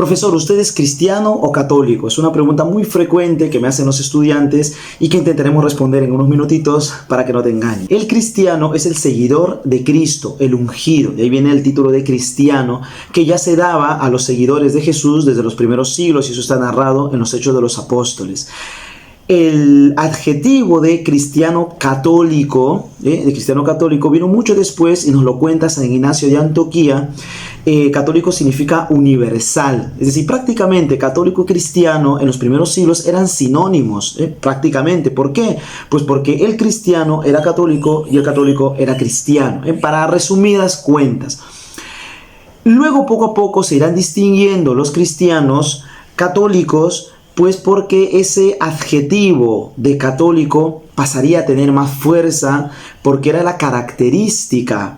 Profesor, ¿usted es cristiano o católico? Es una pregunta muy frecuente que me hacen los estudiantes y que intentaremos responder en unos minutitos para que no te engañen. El cristiano es el seguidor de Cristo, el ungido. De ahí viene el título de cristiano, que ya se daba a los seguidores de Jesús desde los primeros siglos, y eso está narrado en los Hechos de los Apóstoles. El adjetivo de cristiano católico, vino mucho después y nos lo cuenta San Ignacio de Antioquía. Católico significa universal, es decir, prácticamente católico y cristiano en los primeros siglos eran sinónimos, prácticamente. ¿Por qué? Pues porque el cristiano era católico y el católico era cristiano, para resumidas cuentas. Luego, poco a poco, se irán distinguiendo los cristianos católicos, pues porque ese adjetivo de católico pasaría a tener más fuerza, porque era la característica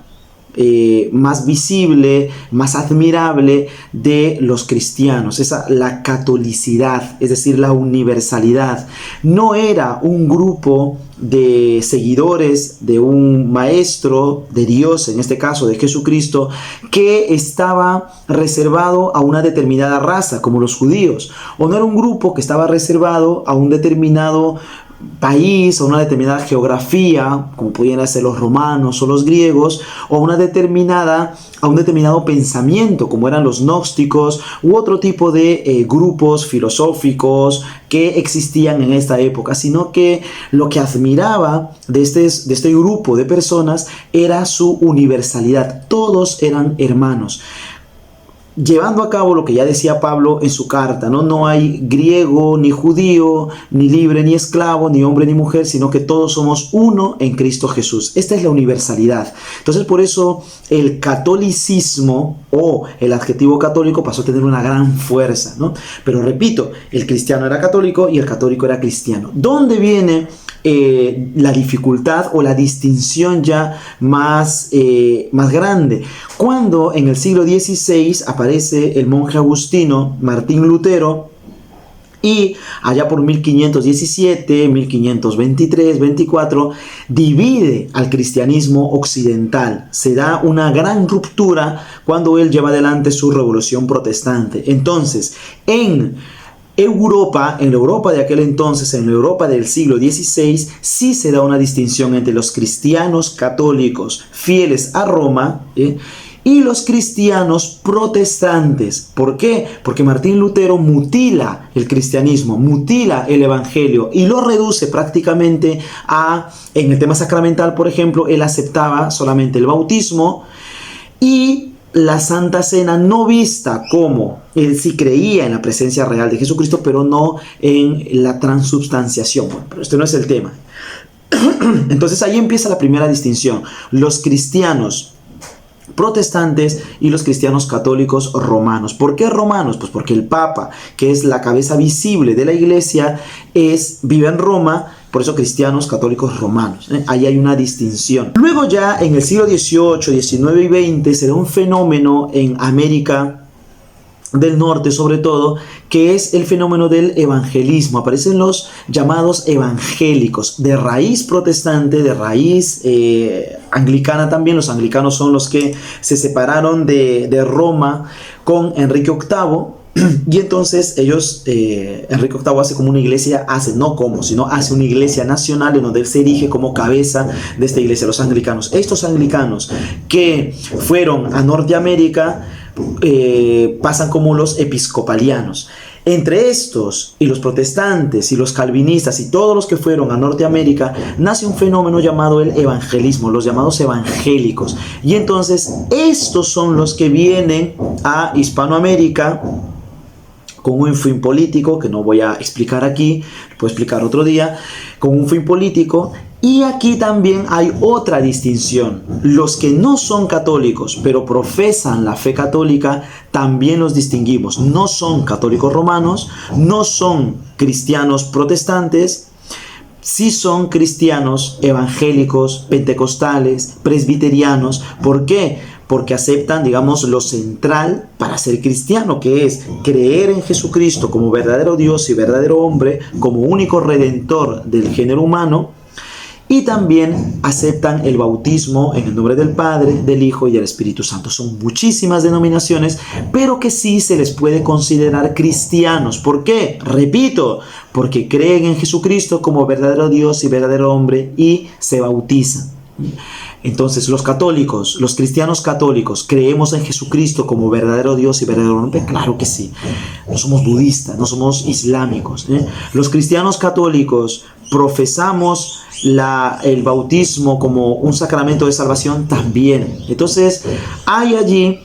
más visible, más admirable de los cristianos, la catolicidad, es decir, la universalidad. No era un grupo de seguidores de un maestro de Dios, en este caso de Jesucristo, que estaba reservado a una determinada raza, como los judíos, o no era un grupo que estaba reservado a un determinado país o una determinada geografía, como podían ser los romanos o los griegos, o a un determinado pensamiento, como eran los gnósticos u otro tipo de grupos filosóficos que existían en esta época, sino que lo que admiraba de este grupo de personas era su universalidad. Todos eran hermanos, llevando a cabo lo que ya decía Pablo en su carta, ¿no? No hay griego ni judío, ni libre ni esclavo, ni hombre ni mujer, sino que todos somos uno en Cristo Jesús. Esta es la universalidad. Entonces, por eso el catolicismo o el adjetivo católico pasó a tener una gran fuerza, ¿no? Pero repito, el cristiano era católico y el católico era cristiano. ¿Dónde viene la dificultad o la distinción ya más grande? Cuando en el siglo XVI aparece el monje agustino Martín Lutero, y allá por 1517, 1523, 24, divide al cristianismo occidental. Se da una gran ruptura cuando él lleva adelante su revolución protestante. Entonces, en Europa, en la Europa de aquel entonces, en la Europa del siglo XVI, sí se da una distinción entre los cristianos católicos fieles a Roma, y los cristianos protestantes. ¿Por qué? Porque Martín Lutero mutila el cristianismo, mutila el evangelio y lo reduce prácticamente en el tema sacramental, por ejemplo, él aceptaba solamente el bautismo y la Santa Cena, no vista como él sí creía en la presencia real de Jesucristo, pero no en la transubstanciación. Bueno, pero este no es el tema. Entonces ahí empieza la primera distinción. Los cristianos protestantes y los cristianos católicos romanos. ¿Por qué romanos? Pues porque el Papa, que es la cabeza visible de la Iglesia, vive en Roma. Por eso cristianos católicos romanos. Ahí hay una distinción. Luego ya en el siglo XVIII, XIX y XX se da un fenómeno en América del Norte, sobre todo, que es el fenómeno del evangelismo. Aparecen los llamados evangélicos, de raíz protestante, de raíz anglicana también. Los anglicanos son los que se separaron de Roma con Enrique VIII. Y entonces Enrique VIII hace como una iglesia, sino hace una iglesia nacional en donde él se erige como cabeza de esta iglesia, los anglicanos. Estos anglicanos que fueron a Norteamérica pasan como los episcopalianos. Entre estos y los protestantes y los calvinistas y todos los que fueron a Norteamérica nace un fenómeno llamado el evangelismo, los llamados evangélicos. Y entonces estos son los que vienen a Hispanoamérica con un fin político, que no voy a explicar aquí, lo puedo explicar otro día, con un fin político. Y aquí también hay otra distinción. Los que no son católicos, pero profesan la fe católica, también los distinguimos. No son católicos romanos, no son cristianos protestantes, sí son cristianos evangélicos, pentecostales, presbiterianos. ¿Por qué? Porque aceptan, digamos, lo central para ser cristiano, que es creer en Jesucristo como verdadero Dios y verdadero hombre, como único redentor del género humano. y también aceptan el bautismo en el nombre del Padre, del Hijo y del Espíritu Santo. Son muchísimas denominaciones, pero que sí se les puede considerar cristianos. ¿Por qué? Repito, porque creen en Jesucristo como verdadero Dios y verdadero hombre y se bautizan. Entonces los católicos, los cristianos católicos, ¿creemos en Jesucristo como verdadero Dios y verdadero hombre? Claro que sí. No somos budistas, no somos islámicos. Los cristianos católicos profesamos el bautismo como un sacramento de salvación también. Entonces hay allí,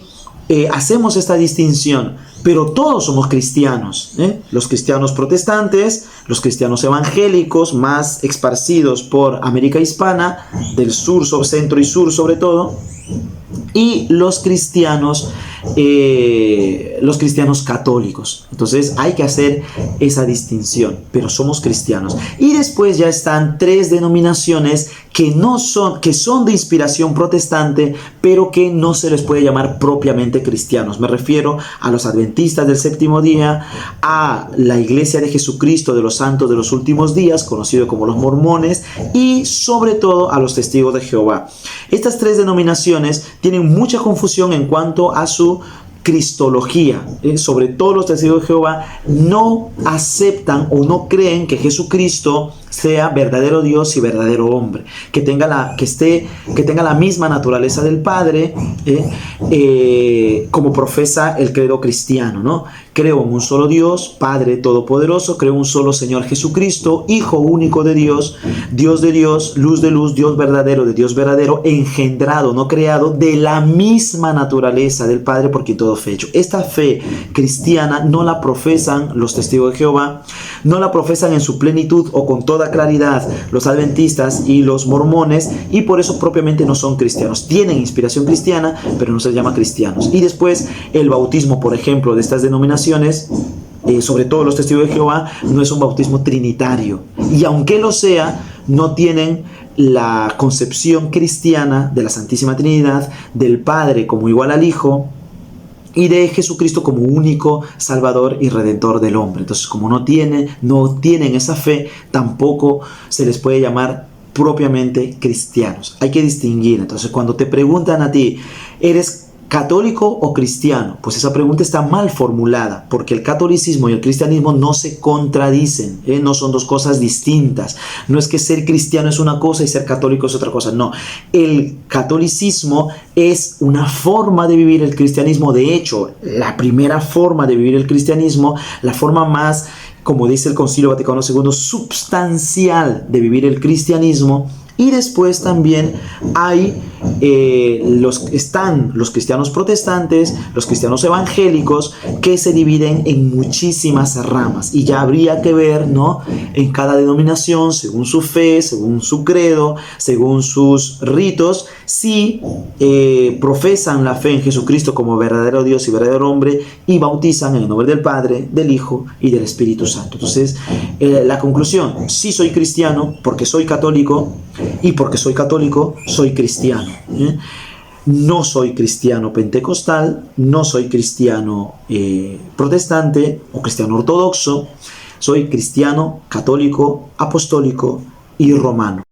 hacemos esta distinción, pero todos somos cristianos. Los cristianos protestantes, los cristianos evangélicos más esparcidos por América Hispana, del sur, centro y sur sobre todo, y los cristianos católicos. Entonces hay que hacer esa distinción, pero somos cristianos. Y después ya están tres denominaciones que son de inspiración protestante, pero que no se les puede llamar propiamente cristianos. Me refiero a los adventistas del séptimo día, a la Iglesia de Jesucristo de los Santos de los Últimos Días, conocido como los mormones, y sobre todo a los testigos de Jehová. Estas tres denominaciones tienen mucha confusión en cuanto a su cristología. Sobre todo los testigos de Jehová no aceptan o no creen que Jesucristo sea verdadero Dios y verdadero hombre, que tenga la misma naturaleza del Padre, como profesa el credo cristiano, ¿no? Creo en un solo Dios, Padre Todopoderoso, creo en un solo Señor Jesucristo, Hijo único de Dios, Dios de Dios, luz de luz, Dios verdadero de Dios verdadero, engendrado, no creado, de la misma naturaleza del Padre, por quien todo fue hecho. Esta fe cristiana no la profesan los testigos de Jehová, no la profesan en su plenitud o con toda claridad los adventistas y los mormones, y por eso propiamente no son cristianos. Tienen inspiración cristiana, pero no se les llama cristianos. Y después el bautismo, por ejemplo, de estas denominaciones, sobre todo los testigos de Jehová, no es un bautismo trinitario, y aunque lo sea, no tienen la concepción cristiana de la Santísima Trinidad, del Padre como igual al Hijo y de Jesucristo como único Salvador y Redentor del hombre. Entonces, como no tienen esa fe, tampoco se les puede llamar propiamente cristianos. Hay que distinguir. Entonces, cuando te preguntan a ti, ¿eres católico o cristiano? Pues esa pregunta está mal formulada, porque el catolicismo y el cristianismo no se contradicen, no son dos cosas distintas. No es que ser cristiano es una cosa y ser católico es otra cosa, no. El catolicismo es una forma de vivir el cristianismo. De hecho, la primera forma de vivir el cristianismo, la forma más, como dice el Concilio Vaticano II, substancial de vivir el cristianismo. Y después también están los cristianos protestantes, los cristianos evangélicos, que se dividen en muchísimas ramas. Y ya habría que ver, ¿no?, en cada denominación, según su fe, según su credo, según sus ritos, si profesan la fe en Jesucristo como verdadero Dios y verdadero hombre y bautizan en el nombre del Padre, del Hijo y del Espíritu Santo. Entonces, la conclusión: sí soy cristiano porque soy católico, y porque soy católico soy cristiano. No soy cristiano pentecostal, no soy cristiano protestante o cristiano ortodoxo, soy cristiano, católico, apostólico y romano.